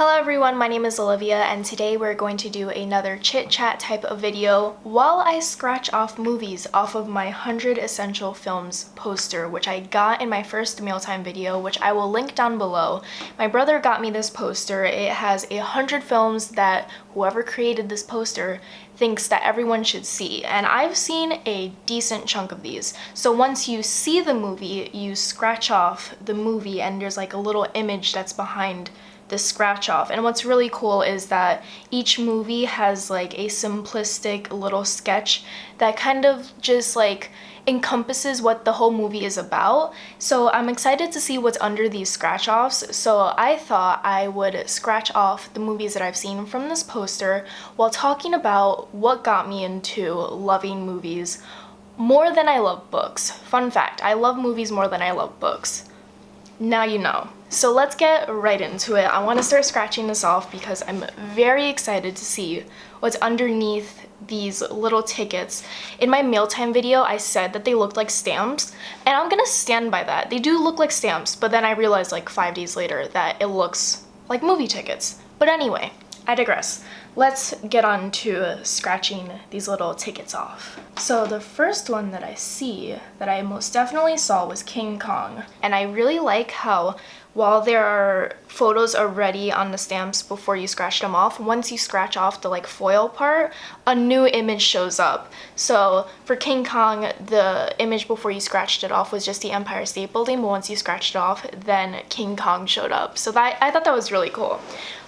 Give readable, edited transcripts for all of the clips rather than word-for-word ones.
Hello everyone, my name is Olivia and today we're going to do another chit-chat type of video while I scratch off movies off of my 100 Essential Films poster, which I got in my first mealtime video, which I will link down below. My brother got me this poster. It has 100 films that whoever created this poster thinks that everyone should see, and I've seen a decent chunk of these. So once you see the movie, you scratch off the movie and there's like a little image that's behind the scratch off. And what's really cool is that each movie has like a simplistic little sketch that kind of just like encompasses what the whole movie is about. So I'm excited to see what's under these scratch offs. So I thought I would scratch off the movies that I've seen from this poster while talking about what got me into loving movies more than I love books. Fun fact, I love movies more than I love books. Now you know. So let's get right into it. I want to start scratching this off because I'm very excited to see what's underneath these little tickets. In my mealtime video, I said that they looked like stamps, and I'm gonna stand by that. They do look like stamps, but then I realized like 5 days later that it looks like movie tickets. But anyway, I digress. Let's get on to scratching these little tickets off. So the first one that I see that I most definitely saw was King Kong. And I really like how while there are photos already on the stamps before you scratch them off, once you scratch off the like foil part, a new image shows up. So for King Kong, the image before you scratched it off was just the Empire State Building, but once you scratched it off, then King Kong showed up. So I thought that was really cool.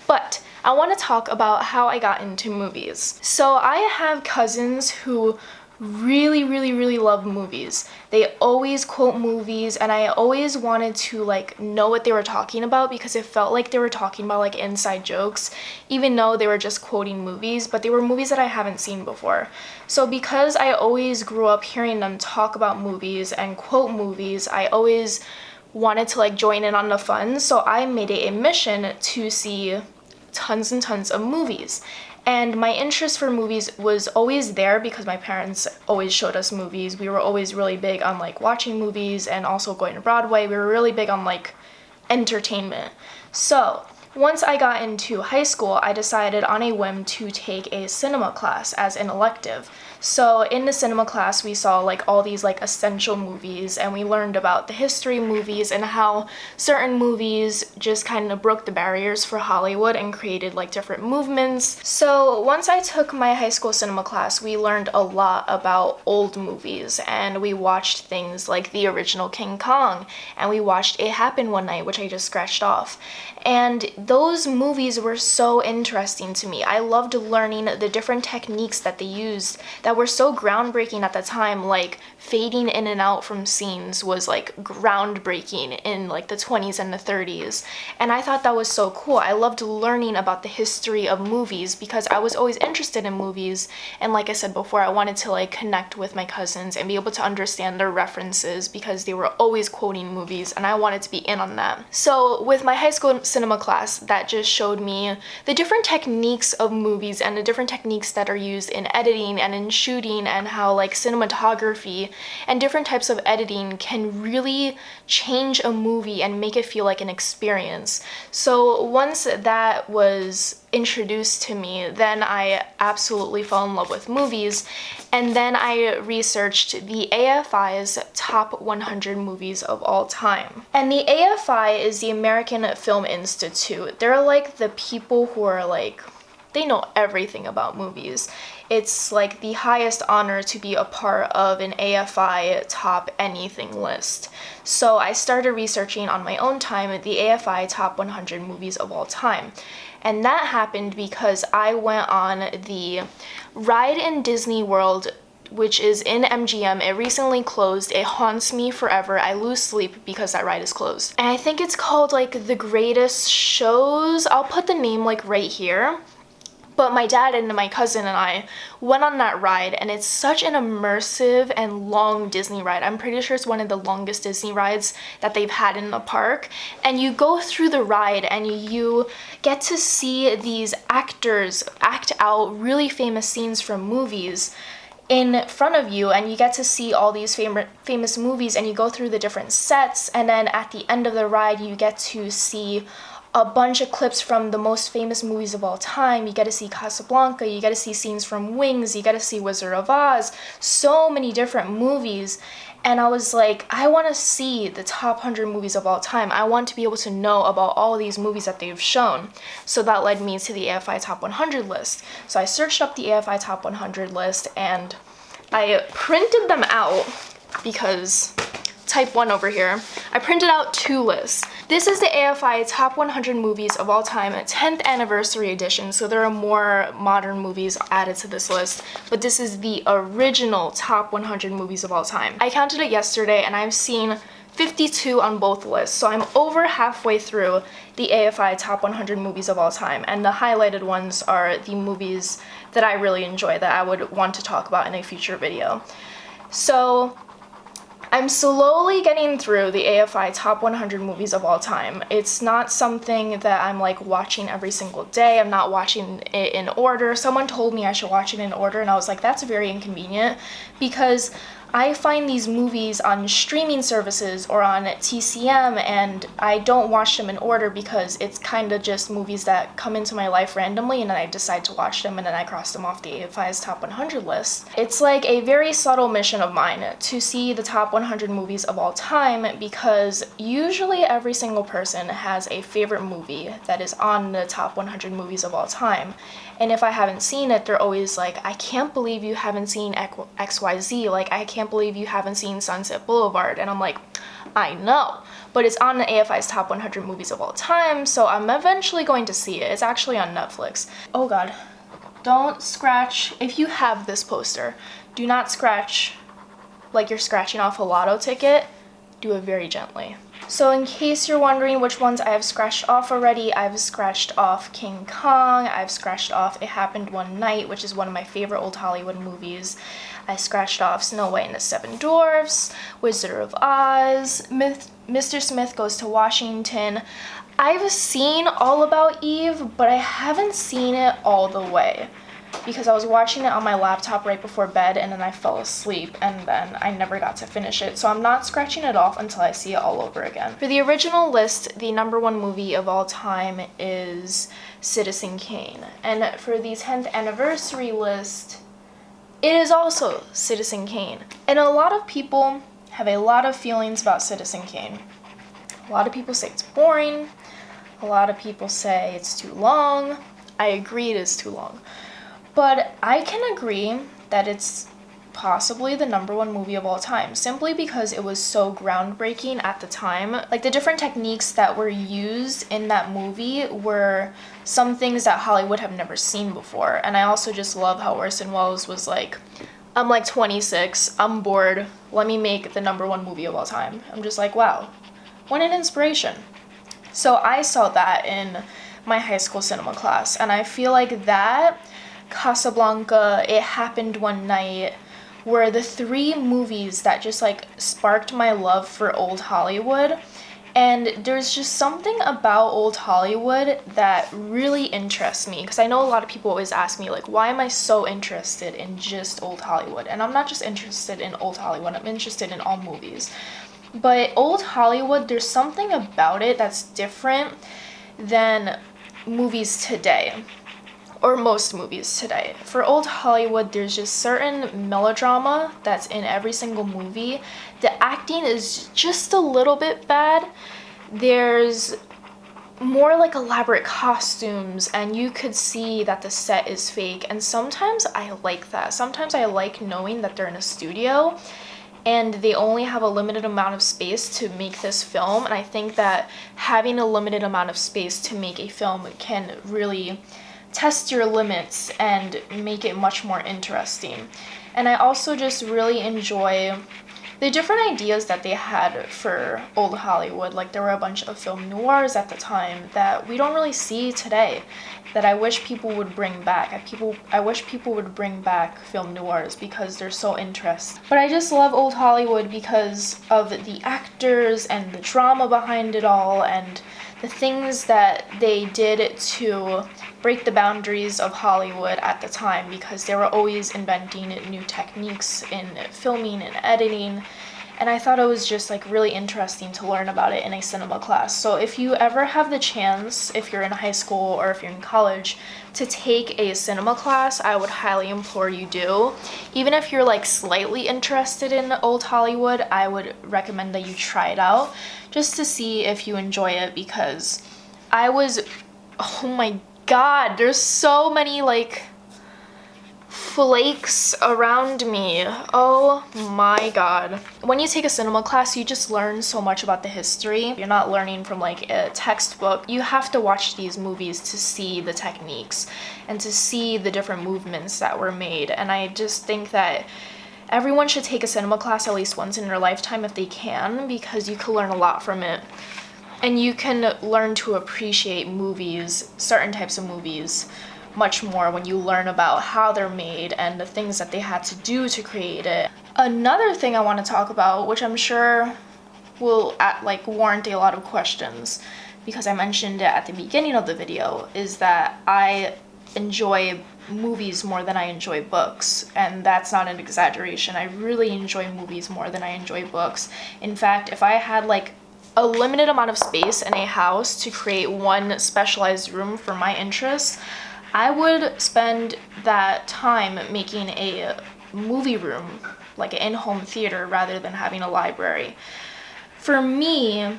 But I want to talk about how I got into movies. So I have cousins who really love movies. They always quote movies, and I always wanted to like know what they were talking about because it felt like they were talking about like inside jokes, even though they were just quoting movies, but they were movies that I haven't seen before. So because I always grew up hearing them talk about movies and quote movies, I always wanted to like join in on the fun. So I made it a mission to see tons and tons of movies. And my interest for movies was always there because my parents always showed us movies. We were always really big on like watching movies and also going to Broadway. We were really big on like entertainment. So once I got into high school, I decided on a whim to take a cinema class as an elective. So in the cinema class, we saw like all these like essential movies, and we learned about the history of movies and how certain movies just kind of broke the barriers for Hollywood and created like different movements. So once I took my high school cinema class, we learned a lot about old movies, and we watched things like the original King Kong, and we watched It Happened One Night, which I just scratched off. And those movies were so interesting to me. I loved learning the different techniques that they used that were so groundbreaking at the time, like fading in and out from scenes was like groundbreaking in like the 20s and the 30s. And I thought that was so cool. I loved learning about the history of movies because I was always interested in movies. And like I said before, I wanted to like connect with my cousins and be able to understand their references because they were always quoting movies and I wanted to be in on that. So with my high school cinema class, that just showed me the different techniques of movies and the different techniques that are used in editing and in shooting, and how like cinematography and different types of editing can really change a movie and make it feel like an experience. So once that was introduced to me, then I absolutely fell in love with movies, and then I researched the AFI's top 100 movies of all time. And the AFI is the American Film Institute. They're like the people who are like, they know everything about movies. It's like the highest honor to be a part of an AFI top anything list. So I started researching on my own time the AFI top 100 movies of all time. And that happened because I went on the ride in Disney World, which is in MGM. It recently closed. It haunts me forever. I lose sleep because that ride is closed. And I think it's called like The Greatest Shows. I'll put the name like right here. But my dad and my cousin and I went on that ride, and it's such an immersive and long Disney ride. I'm pretty sure it's one of the longest Disney rides that they've had in the park. And you go through the ride and you get to see these actors act out really famous scenes from movies in front of you, and you get to see all these famous movies, and you go through the different sets, and then at the end of the ride you get to see a bunch of clips from the most famous movies of all time. You get to see Casablanca, you get to see scenes from Wings, you get to see Wizard of Oz, so many different movies. And I was like, I want to see the top 100 movies of all time. I want to be able to know about all these movies that they've shown. So that led me to the AFI Top 100 list. So I searched up the AFI Top 100 list and I printed them out because type 1 over here. I printed out 2 lists. This is the AFI Top 100 Movies of All Time 10th Anniversary Edition, so there are more modern movies added to this list, but this is the original Top 100 Movies of All Time. I counted it yesterday and I've seen 52 on both lists, so I'm over halfway through the AFI Top 100 Movies of All Time, and the highlighted ones are the movies that I really enjoy that I would want to talk about in a future video. So I'm slowly getting through the AFI Top 100 Movies of All Time. It's not something that I'm like watching every single day. I'm not watching it in order. Someone told me I should watch it in order and I was like, that's very inconvenient because I find these movies on streaming services or on TCM and I don't watch them in order because it's kind of just movies that come into my life randomly and then I decide to watch them and then I cross them off the AFI's Top 100 list. It's like a very subtle mission of mine to see the top 100 movies of all time because usually every single person has a favorite movie that is on the top 100 movies of all time. And if I haven't seen it, they're always like, I can't believe you haven't seen XYZ. Like, I can't believe you haven't seen Sunset Boulevard. And I'm like, I know. But it's on the AFI's Top 100 Movies of All Time, so I'm eventually going to see it. It's actually on Netflix. Oh God. Don't scratch. If you have this poster, do not scratch like you're scratching off a lotto ticket. Do it very gently. So in case you're wondering which ones I have scratched off already, I've scratched off King Kong, I've scratched off It Happened One Night, which is one of my favorite old Hollywood movies. I scratched off Snow White and the Seven Dwarfs, Wizard of Oz, Mr. Smith Goes to Washington. I've seen All About Eve, but I haven't seen it all the way because I was watching it on my laptop right before bed and then I fell asleep and then I never got to finish it. So I'm not scratching it off until I see it all over again. For the original list, the #1 movie of all time is Citizen Kane. And for the 10th anniversary list, it is also Citizen Kane. And a lot of people have a lot of feelings about Citizen Kane. A lot of people say it's boring. A lot of people say it's too long. I agree it is too long. But I can agree that it's possibly the #1 movie of all time, simply because it was so groundbreaking at the time. Like, the different techniques that were used in that movie were some things that Hollywood have never seen before. And I also just love how Orson Welles was like, I'm like 26, I'm bored, let me make the #1 movie of all time. I'm just like, wow, what an inspiration. So I saw that in my high school cinema class, and I feel like that, Casablanca, It Happened One Night, were the 3 movies that just like sparked my love for old Hollywood. And there's just something about old Hollywood that really interests me, because I know a lot of people always ask me like, why am I so interested in just old Hollywood? And I'm not just interested in old Hollywood, I'm interested in all movies. But old Hollywood, there's something about it that's different than movies today. Or most movies today. For old Hollywood, there's just certain melodrama that's in every single movie. The acting is just a little bit bad. There's more like elaborate costumes and you could see that the set is fake, and sometimes I like that. Sometimes I like knowing that they're in a studio and they only have a limited amount of space to make this film, and I think that having a limited amount of space to make a film can really test your limits and make it much more interesting. And I also just really enjoy the different ideas that they had for old Hollywood. Like, there were a bunch of film noirs at the time that we don't really see today, that I wish people would bring back. I wish people would bring back film noirs because they're so interesting. But I just love old Hollywood because of the actors and the drama behind it all and the things that they did to break the boundaries of Hollywood at the time, because they were always inventing new techniques in filming and editing. and I thought it was just like really interesting to learn about it in a cinema class. So if you ever have the chance, if you're in high school or if you're in college, to take a cinema class, I would highly implore you do. Even if you're like slightly interested in old Hollywood, I would recommend that you try it out just to see if you enjoy it, because oh my god, there's so many like flakes around me. Oh my god. When you take a cinema class, you just learn so much about the history. You're not learning from like a textbook. You have to watch these movies to see the techniques and to see the different movements that were made. And I just think that everyone should take a cinema class at least once in their lifetime if they can, because you can learn a lot from it. And you can learn to appreciate movies, certain types of movies, much more when you learn about how they're made and the things that they had to do to create it. Another thing I want to talk about, which I'm sure will warrant a lot of questions, because I mentioned it at the beginning of the video, is that I enjoy movies more than I enjoy books, and that's not an exaggeration. I really enjoy movies more than I enjoy books. In fact, if I had like a limited amount of space in a house to create one specialized room for my interests, I would spend that time making a movie room, like an in-home theater, rather than having a library. For me,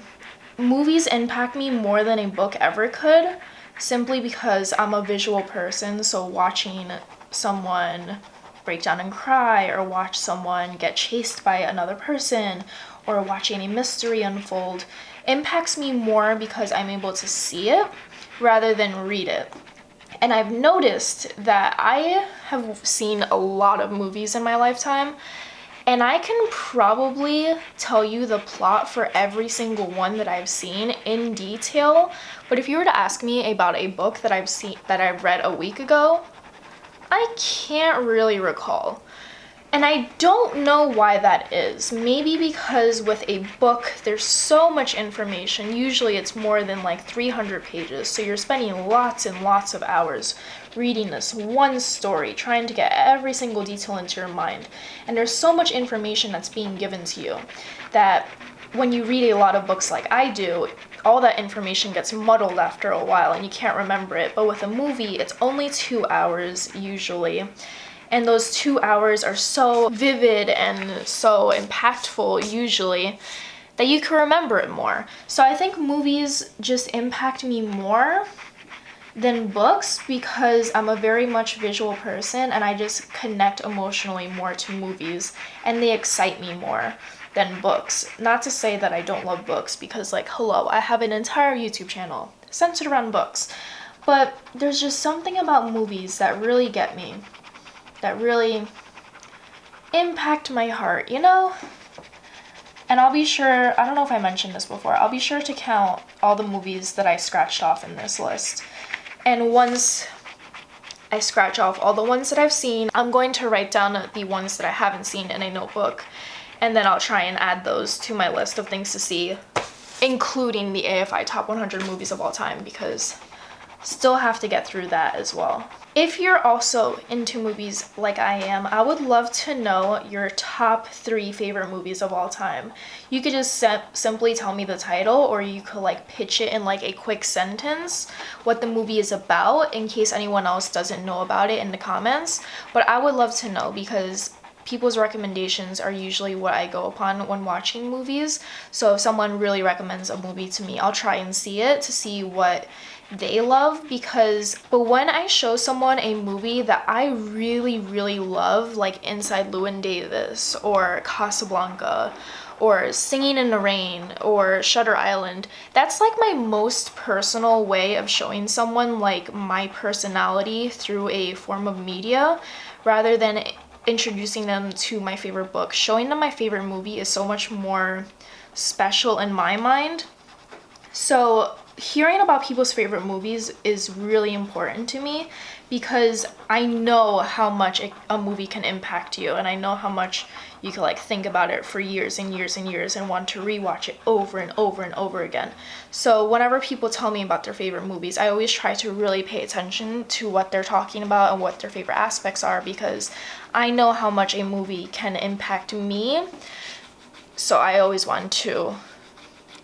movies impact me more than a book ever could, simply because I'm a visual person, so watching someone break down and cry, or watch someone get chased by another person, or watching a mystery unfold impacts me more because I'm able to see it rather than read it. And I've noticed that I have seen a lot of movies in my lifetime, and I can probably tell you the plot for every single one that I've seen in detail. But if you were to ask me about a book that I read a week ago, I can't really recall. And I don't know why that is. Maybe because with a book, there's so much information. Usually it's more than like 300 pages. So you're spending lots and lots of hours reading this one story, trying to get every single detail into your mind. And there's so much information that's being given to you that when you read a lot of books like I do, all that information gets muddled after a while and you can't remember it. But with a movie, it's only 2 hours usually. And those 2 hours are so vivid and so impactful usually that you can remember it more. So I think movies just impact me more than books because I'm a very much visual person and I just connect emotionally more to movies and they excite me more than books. Not to say that I don't love books, because like, hello, I have an entire YouTube channel centered around books. But there's just something about movies that really get me, that really impact my heart, you know? And I'll be sure, I don't know if I mentioned this before, I'll be sure to count all the movies that I scratched off in this list. And once I scratch off all the ones that I've seen, I'm going to write down the ones that I haven't seen in a notebook, and then I'll try and add those to my list of things to see, including the AFI Top 100 Movies of All Time, because still have to get through that as well. If you're also into movies like I am, I would love to know your top 3 favorite movies of all time. You could just simply tell me the title, or you could like pitch it in like a quick sentence what the movie is about in case anyone else doesn't know about it in the comments. But I would love to know, because people's recommendations are usually what I go upon when watching movies. So if someone really recommends a movie to me, I'll try and see it to see what they love. But when I show someone a movie that I really, really love, like Inside Llewyn Davis or Casablanca or Singing in the Rain or Shutter Island, that's like my most personal way of showing someone like my personality through a form of media, rather than introducing them to my favorite book. Showing them my favorite movie is so much more special in my mind. So hearing about people's favorite movies is really important to me, because I know how much a movie can impact you, and I know how much you can like think about it for years and years and years and want to rewatch it over and over and over again. So whenever people tell me about their favorite movies, I always try to really pay attention to what they're talking about and what their favorite aspects are, because I know how much a movie can impact me So I always want to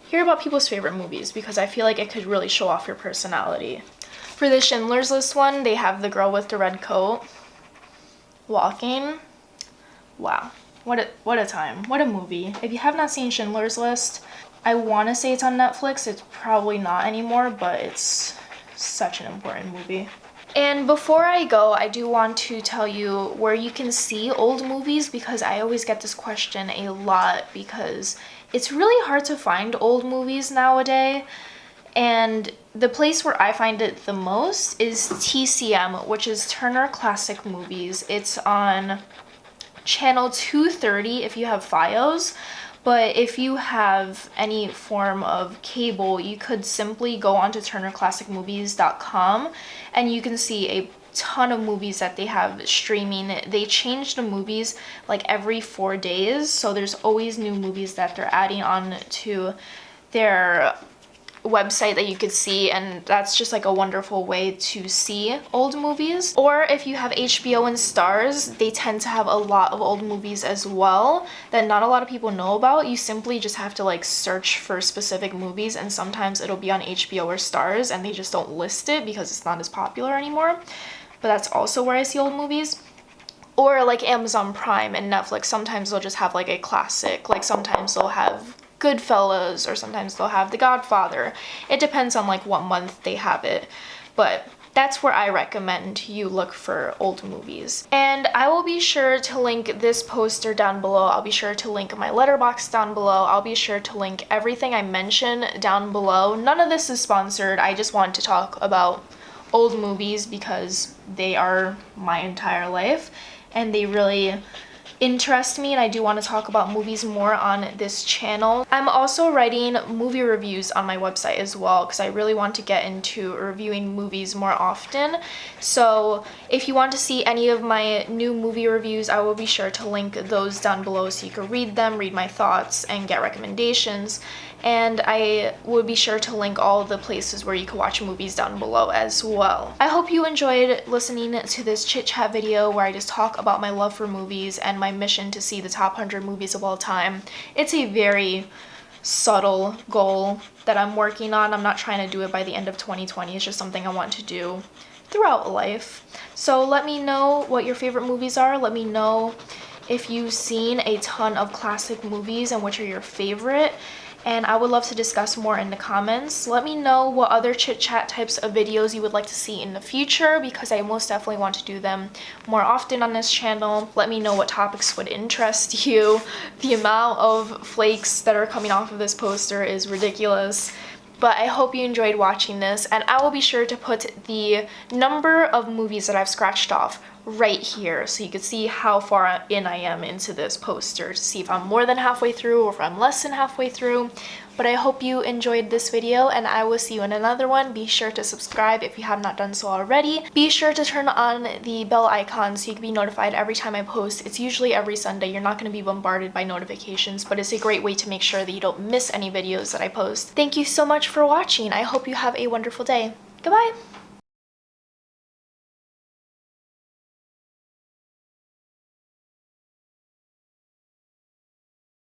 hear about people's favorite movies because I feel like it could really show off your personality. For the Chandlers List one, they have the girl with the red coat walking. Wow, what a time, what a movie. If you have not seen Chandler's List, I want to say it's on Netflix. It's probably not anymore, but it's such an important movie. And before I go, I do want to tell you where you can see old movies because I always get this question a lot because it's really hard to find old movies nowadays. And the place where I find it the most is TCM, which is Turner Classic Movies. It's on channel 230 if you have FiOS. But if you have any form of cable, you could simply go onto turnerclassicmovies.com and you can see a ton of movies that they have streaming. They change the movies like every 4 days, so there's always new movies that they're adding on to their website that you could see, and that's just like a wonderful way to see old movies. Or if you have HBO and Stars, they tend to have a lot of old movies as well that not a lot of people know about. You simply just have to like search for specific movies, and sometimes it'll be on HBO or Stars and they just don't list it because it's not as popular anymore. But that's also where I see old movies. Or like Amazon Prime and Netflix, sometimes they'll just have like a classic, like sometimes they'll have Goodfellas, or sometimes they'll have The Godfather. It depends on like what month they have it, but that's where I recommend you look for old movies. And I will be sure to link this poster down below. I'll be sure to link my Letterboxd down below. I'll be sure to link everything I mention down below. None of this is sponsored. I just want to talk about old movies because they are my entire life and they really interest me, and I do want to talk about movies more on this channel. I'm also writing movie reviews on my website as well because I really want to get into reviewing movies more often. So if you want to see any of my new movie reviews, I will be sure to link those down below so you can read them, read my thoughts, and get recommendations. And I would be sure to link all the places where you can watch movies down below as well. I hope you enjoyed listening to this chit-chat video where I just talk about my love for movies and my mission to see the top 100 movies of all time. It's a very subtle goal that I'm working on. I'm not trying to do it by the end of 2020. It's just something I want to do throughout life. So let me know what your favorite movies are. Let me know if you've seen a ton of classic movies and which are your favorite. And I would love to discuss more in the comments. Let me know what other chit-chat types of videos you would like to see in the future because I most definitely want to do them more often on this channel. Let me know what topics would interest you. The amount of flakes that are coming off of this poster is ridiculous. But I hope you enjoyed watching this, and I will be sure to put the number of movies that I've scratched off right here so you can see how far in I am into this poster to see if I'm more than halfway through or if I'm less than halfway through. But I hope you enjoyed this video, and I will see you in another one. Be sure to subscribe if you have not done so already. Be sure to turn on the bell icon so you can be notified every time I post. It's usually every Sunday. You're not going to be bombarded by notifications, but it's a great way to make sure that you don't miss any videos that I post. Thank you so much for watching. I hope you have a wonderful day. Goodbye!